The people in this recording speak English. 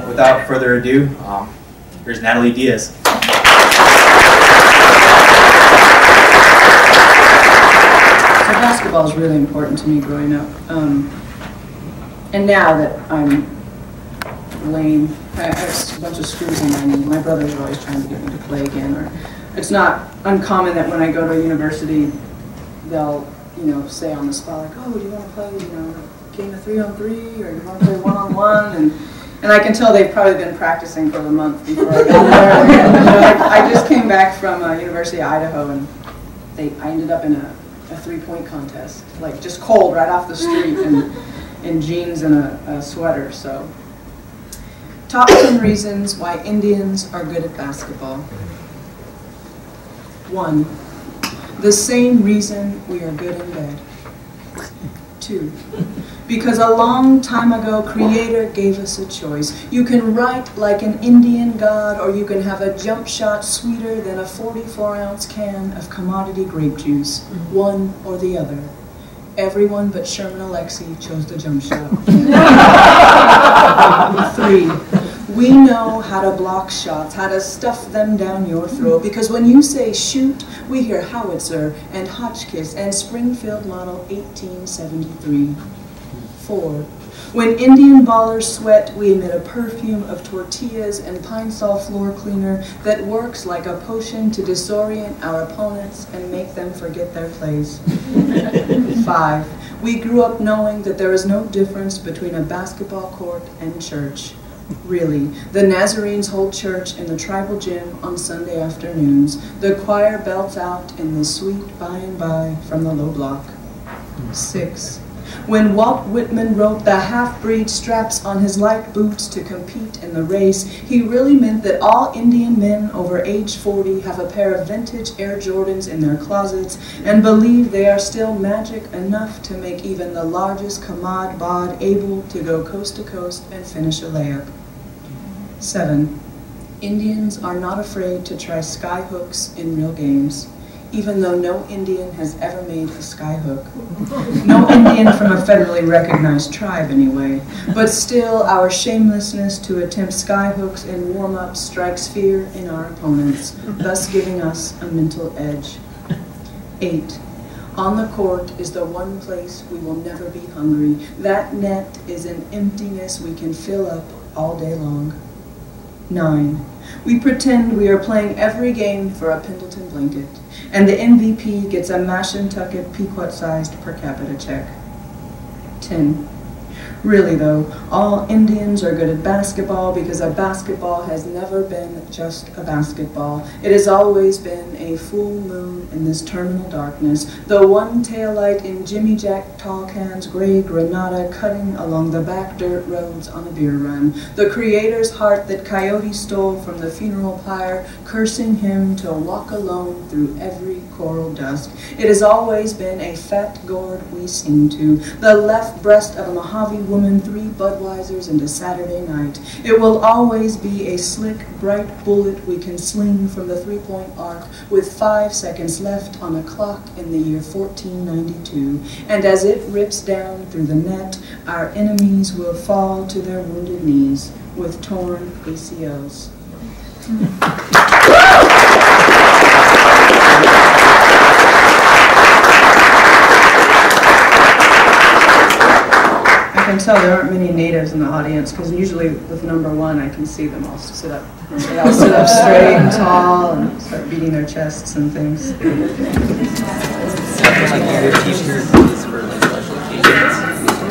Without further ado, here's Natalie Diaz. So basketball is really important to me growing up. And now that I'm lame, I have a bunch of screws in my knee. My brothers are always trying to get me to play again. Or it's not uncommon that when I go to university, they'll, say on the spot, like, oh, do you want to play, a game of 3-on-3, or do you want to play 1-on-1? And I can tell they've probably been practicing for the month before I got there. I just came back from University of Idaho, and I ended up in a 3-point contest, like just cold right off the street, and in jeans and a sweater. So, top 10 reasons why Indians are good at basketball. 1, the same reason we are good in bed. 2, because a long time ago, Creator gave us a choice. You can write like an Indian god, or you can have a jump shot sweeter than a 44-ounce can of commodity grape juice. One or the other. Everyone but Sherman Alexie chose the jump shot. 3, we know how to block shots, how to stuff them down your throat, because when you say shoot, we hear howitzer and Hotchkiss and Springfield Model 1873. 4, when Indian ballers sweat, we emit a perfume of tortillas and Pine Sol floor cleaner that works like a potion to disorient our opponents and make them forget their plays. 5, we grew up knowing that there is no difference between a basketball court and church. Really, the Nazarenes hold church in the tribal gym on Sunday afternoons. The choir belts out in the sweet by and by from the low block. 6, when Walt Whitman wrote the half-breed straps on his light boots to compete in the race, he really meant that all Indian men over age 40 have a pair of vintage Air Jordans in their closets and believe they are still magic enough to make even the largest Kamad bod able to go coast to coast and finish a layup. 7, Indians are not afraid to try sky hooks in real games, even though no Indian has ever made a sky hook. No Indian from a federally recognized tribe, anyway. But still, our shamelessness to attempt sky hooks in warm-ups strikes fear in our opponents, thus giving us a mental edge. 8, on the court is the one place we will never be hungry. That net is an emptiness we can fill up all day long. 9, we pretend we are playing every game for a Pendleton blanket, and the MVP gets a Mashantucket Pequot-sized per capita check. 10, really though, all Indians are good at basketball because a basketball has never been just a basketball. It has always been a full moon in this terminal darkness, the one taillight in Jimmy Jack Tallcan's gray Granada cutting along the back dirt roads on a beer run, the Creator's heart that Coyote stole from the funeral pyre, cursing him to walk alone through every coral dusk. It has always been a fat gourd we sing to, the left breast of a Mojave woman, 3 Budweisers and a Saturday night. It will always be a slick, bright bullet we can sling from the 3-point arc with 5 seconds left on a clock in the year 1492. And as it rips down through the net, our enemies will fall to their wounded knees with torn ACLs. I can tell there aren't many natives in the audience because usually with number 1 I can see them all sit up. They all sit up straight and tall and start beating their chests and things. Like your t-shirt is for like special occasions.